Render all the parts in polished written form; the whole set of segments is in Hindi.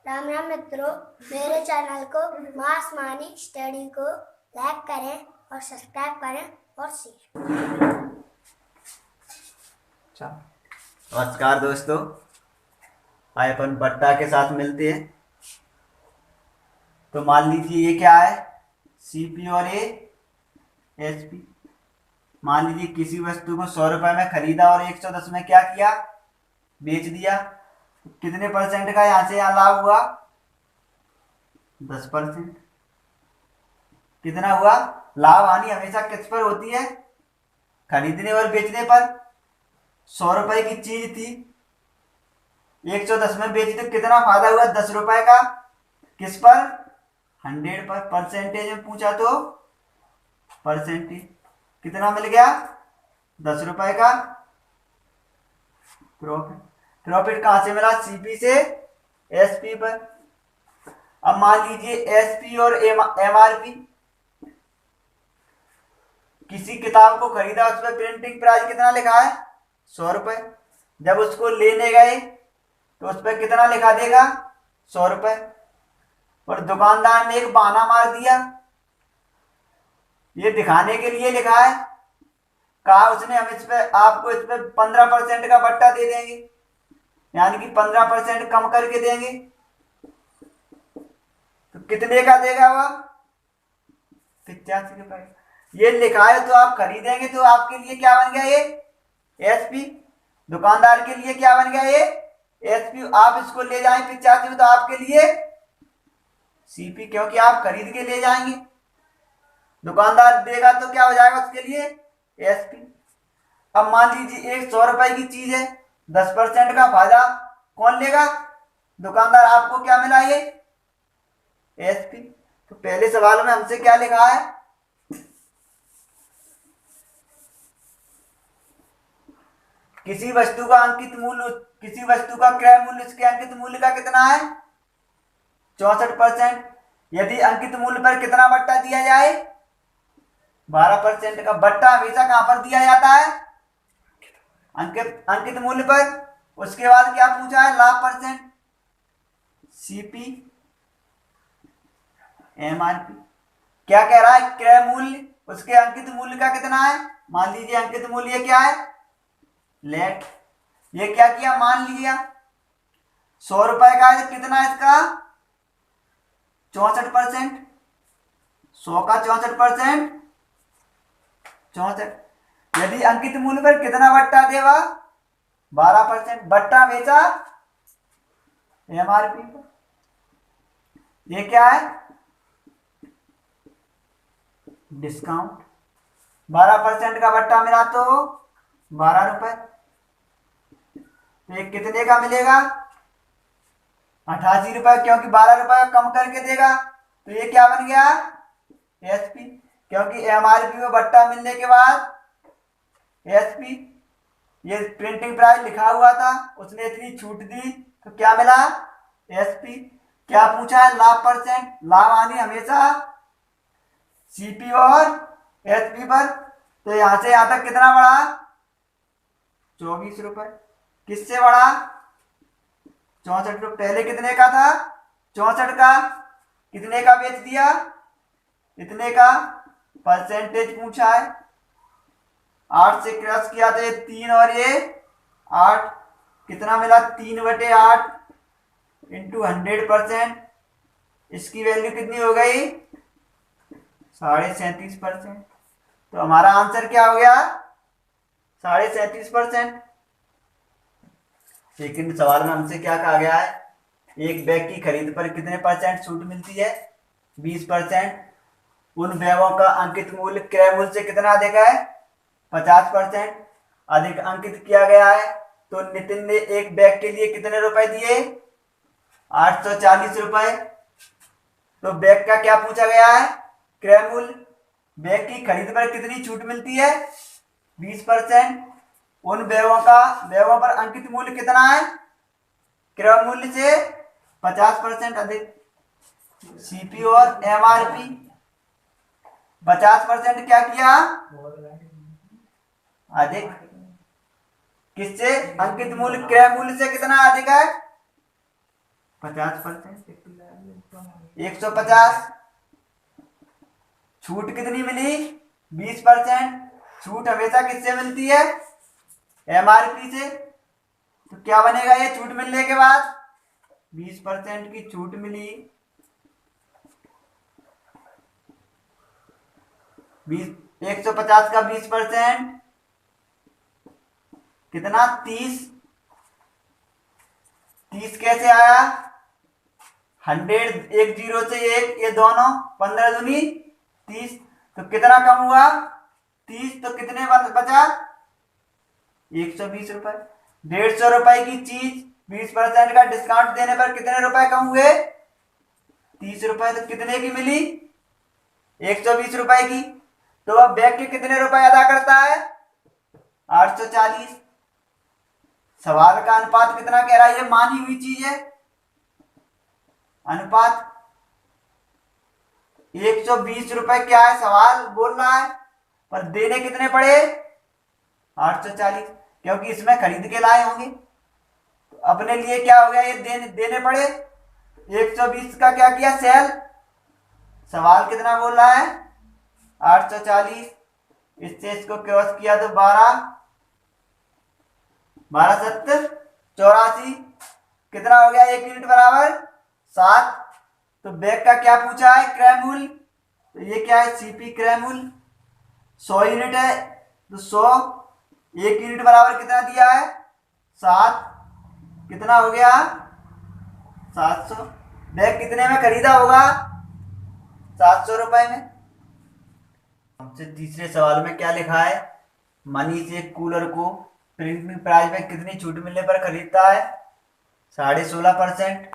राम राम मित्रों, मेरे चैनल को मास मानी स्टडी को लाइक करें और सब्सक्राइब करें और शेयर। नमस्कार दोस्तों, आए अपन बट्टा के साथ मिलते हैं। तो मान लीजिए ये क्या है, सीपी और ये एसपी। मान लीजिए किसी वस्तु को 100 रुपए में खरीदा और 110 में क्या किया, बेच दिया। तो कितने परसेंट का यहाँ से यहाँ लाभ हुआ? 10%। कितना हुआ? लाभ हानि हमेशा किस पर होती है? खरीदने और बेचने पर। 100 रुपए की चीज थी, 110 में बेची तो कितना फायदा हुआ? 10 रुपए का। किस पर? 100 पर। परसेंटेज में पूछा तो परसेंटेज कितना मिल गया? 10 रुपए का प्रॉफिट। प्रॉफिट कहां से मिला? सीपी से एसपी पर। अब मान लीजिए एसपी और एमआरपी। किसी किताब को खरीदा, उस पर प्रिंटिंग प्राइस कितना लिखा है? 100 रुपए। जब उसको लेने गए तो उस पर कितना लिखा देगा? 100 रुपए। और दुकानदार ने एक बहाना मार दिया, ये दिखाने के लिए लिखा है, कहा उसने हम इस पे आपको इस पे 15% का बट्टा दे देंगे, यानी कि 15% कम करके देंगे। तो कितने का देगा वह? 85 रुपए। ये लिखा है तो आप खरीदेंगे तो आपके लिए क्या बन गया? ये एसपी। दुकानदार के लिए क्या बन गया? ये एसपी। आप इसको ले जाएं 85 में तो आपके लिए सीपी, क्योंकि आप खरीद के ले जाएंगे। दुकानदार देगा तो क्या हो जाएगा उसके लिए? एसपी। अब मान लीजिए एक 100 रुपए की चीज है, 10% का फायदा कौन लेगा? दुकानदार। आपको क्या मिला? ये एसपी। तो पहले सवाल में हमसे क्या लिखा है? किसी वस्तु का अंकित मूल्य, किसी वस्तु का क्रय मूल्य उसके अंकित मूल्य का कितना है? 64%। यदि अंकित मूल्य पर कितना बट्टा दिया जाए? 12% का बट्टा हमेशा कहां पर दिया जाता है? अंकित अंकित मूल्य पर। उसके बाद क्या पूछा है? लाभ परसेंट। CP MRP. क्या कह रहा है? क्रय मूल्य उसके अंकित मूल्य का कितना है? मान लीजिए अंकित मूल्य क्या है? लेट। ये क्या किया? मान लिया 100 रुपए का है, कितना है इसका? 64%। 100 का 64%, 64। यदि अंकित मूल्य पर कितना बट्टा देगा? 12%। बट्टा बेचा एमआरपी पर। ये क्या है? डिस्काउंट। 12% का बट्टा मिला तो 12 रुपए। तो ये कितने का मिलेगा? 88 रुपए, क्योंकि 12 रुपए कम करके देगा। तो ये क्या बन गया? एसपी। क्योंकि एमआरपी में बट्टा मिलने के बाद एसपी, ये प्रिंटिंग प्राइस लिखा हुआ था, उसने इतनी छूट दी तो क्या मिला? एसपी। क्या पूछा है? लाभ परसेंट। लाभ हानि हमेशा सीपी और एसपी पर। तो यहां से यहां तक कितना बढ़ा? 24 रुपए। किससे बढ़ा? 64 रुपए। पहले कितने का था? 64 का। कितने का बेच दिया? इतने का। परसेंटेज पूछा है, 8 से क्रॉस किया तो ये 3 और ये 8। कितना मिला? 3/8 इंटू 100%। इसकी वैल्यू कितनी हो गई? 37.5%। तो हमारा आंसर क्या हो गया? 37.5%। सेकंड सवाल में हमसे क्या कहा गया है? एक बैग की खरीद पर कितने परसेंट छूट मिलती है? 20%। उन बैगों का अंकित मूल्य क्रय मूल्य से कितना अधिक है? 50%। अधिक अंकित किया गया है तो नितिन ने एक बैग के लिए कितने रुपए दिए? 840 रुपए। तो बैग का क्या पूछा गया है? क्रय मूल्य। बैग की खरीद पर कितनी छूट मिलती है? 20%। उन बैगों पर अंकित मूल्य कितना है? क्रय मूल्य से 50% अधिक। सीपी और एमआरपी। 50% क्या किया? अधिक। किससे? अंकित मूल्य क्रय मूल्य से कितना अधिक है? 50%, 150। छूट कितनी मिली? 20%। छूट हमेशा किससे मिलती है? एमआरपी से। तो क्या बनेगा ये छूट मिलने के बाद? 20% की छूट मिली। 150 का 20% कितना? 30। 30 कैसे आया? 100, एक जीरो से एक, ये दोनों 15 दूनी 30। तो कितना कम हुआ? 30। तो कितने बचा? 120 रुपए। 150 रुपए की चीज 20% का डिस्काउंट देने पर कितने रुपए कम हुए? 30 रुपए। तो कितने की मिली? 120 रुपए की। तो अब बैग के कितने रुपए अदा करता है? 840। सवाल का अनुपात कितना कह रहा है? ये मानी हुई चीज है। अनुपात 120 रुपए क्या है? सवाल बोल रहा है, पर देने कितने पड़े? 840, क्योंकि इसमें खरीद के लाए होंगे। तो अपने लिए क्या हो गया? ये देने पड़े। 120 का क्या किया? सेल। सवाल कितना बोल रहा है? 840। इससे इसको क्रॉस किया तो 12, 12 70 84। कितना हो गया? 1 यूनिट बराबर 7। तो बैग का क्या पूछा है? क्रय मूल्य। तो ये क्या है? सीपी क्रय मूल्य 100 यूनिट है। तो 100, 1 यूनिट बराबर कितना दिया है? 7। कितना हो गया? 700। बैग कितने में खरीदा होगा? 700 रुपए में। हमसे तीसरे सवाल में क्या लिखा है? मनीष एक कूलर को प्रिंटिंग प्राइस में कितनी छूट मिलने पर खरीदता है? 16.5%।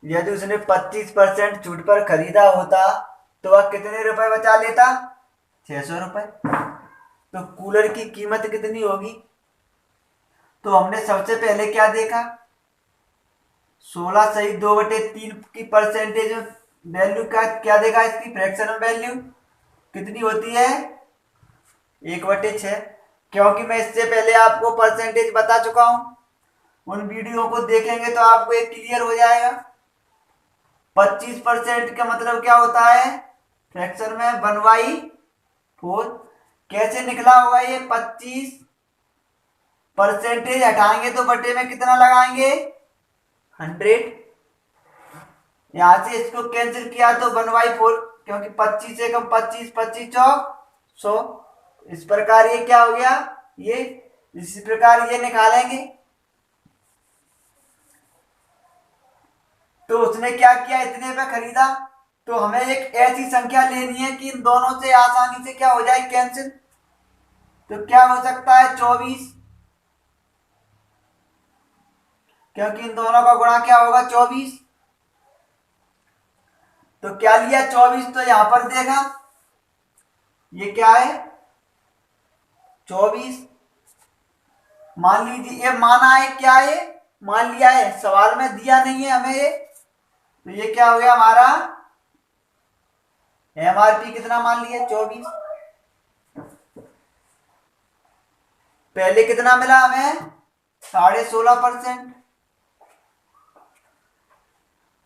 यदि उसने 25% छूट पर खरीदा होता तो वह कितने रुपए बचा लेता? 600 रुपए। तो कूलर की कीमत कितनी होगी? तो हमने सबसे पहले क्या देखा? 16 सही 2/3 की परसेंटेज वैल्यू का क्या देखा? इसकी फ्रैक्शनल वैल्यू कितनी होती है? 1/6। क्योंकि मैं इससे पहले आपको परसेंटेज बता चुका हूं। उन वीडियो को देखेंगे तो आपको एक क्लियर हो जाएगा। 25% का मतलब क्या होता है? फ्रैक्शन में 1/4। कैसे निकला होगा ये? 25% हटाएंगे तो बटे में कितना लगाएंगे? 100। यहां से इसको कैंसिल किया तो 1/4, क्योंकि 25 से कम 25, 25 चौक 100। इस प्रकार ये क्या हो गया? ये इसी प्रकार ये निकालेंगे। तो उसने क्या किया? इतने पे खरीदा। तो हमें एक ऐसी संख्या लेनी है कि इन दोनों से आसानी से क्या हो जाए? कैंसिल। तो क्या हो सकता है? 24, क्योंकि इन दोनों का गुणा क्या होगा? 24। तो क्या लिया? 24। तो यहां पर देखा, ये क्या है? 24। मान लीजिए ये माना है, क्या है? मान लिया है, सवाल में दिया नहीं है हमें ये। तो ये क्या हो गया हमारा? एमआरपी कितना मान लिया? 24। पहले कितना मिला हमें? 16.5%।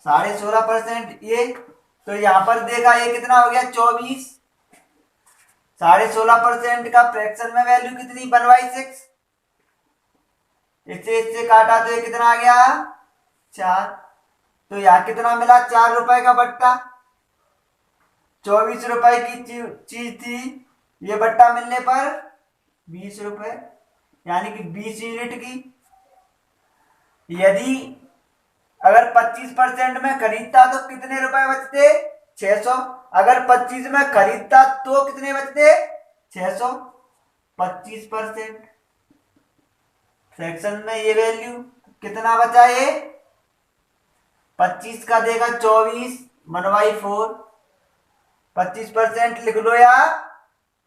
16.5% ये। तो यहां पर देखा ये कितना हो गया? 24। 16.5% का फ्रैक्शन में वैल्यू कितनी? 1/6। इससे काटा तो ये कितना आ गया? 4। तो यहां कितना मिला? 4 रुपए का बट्टा। 24 रुपए की चीज थी, ये बट्टा मिलने पर 20 रुपए, यानी कि 20 यूनिट की। यदि अगर 25% में खरीदता तो कितने रुपए बचते? 600। अगर 25 में खरीदता तो कितने बचते? 600। 25% फ्रैक्शन में ये वैल्यू कितना बचा? ये 25 का देगा 24, 1/4। 25% लिख लो या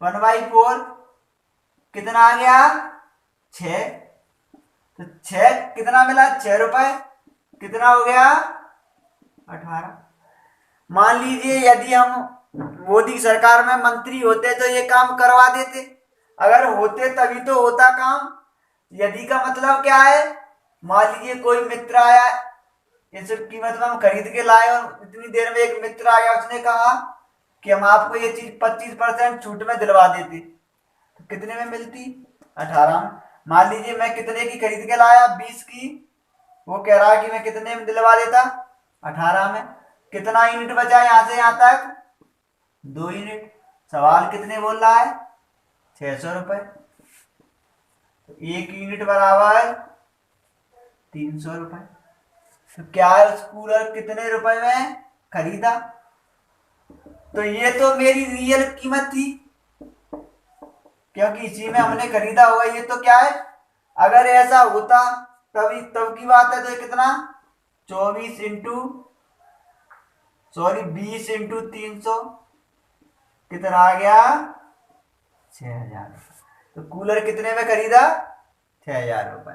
1/4। कितना आ गया? 6। तो 6 कितना मिला? 6 रुपए। कितना हो गया? 18। मान लीजिए यदि हम मोदी सरकार में मंत्री होते तो ये काम करवा देते। अगर होते तभी तो होता काम। यदि का मतलब क्या है? मान लीजिए कोई मित्र आया, इस कीमत में हम खरीद के लाए और इतनी देर में एक मित्र आ गया, उसने कहा कि हम आपको ये चीज 25% छूट में दिलवा देते, तो कितने में मिलती? 18 में। मान लीजिए मैं कितने की खरीद के लाया? 20 की। वो कह रहा है कि मैं कितने में दिलवा देता? 18 में। कितना यूनिट बचा यहां से यहां तक? 2 यूनिट। सवाल कितने बोल रहा है? 600 रुपए। तो 1 यूनिट बराबर 300 रुपए। तो क्या है, उस कूलर कितने रुपए में खरीदा? तो ये तो मेरी रियल कीमत थी, क्योंकि इसी में हमने खरीदा होगा। ये तो क्या है, अगर ऐसा होता तभी तब की बात है। तो कितना? 24 इंटू 20 इंटू 300 कितना आ गया? 6000। तो कूलर कितने में खरीदा? 6000 रुपए।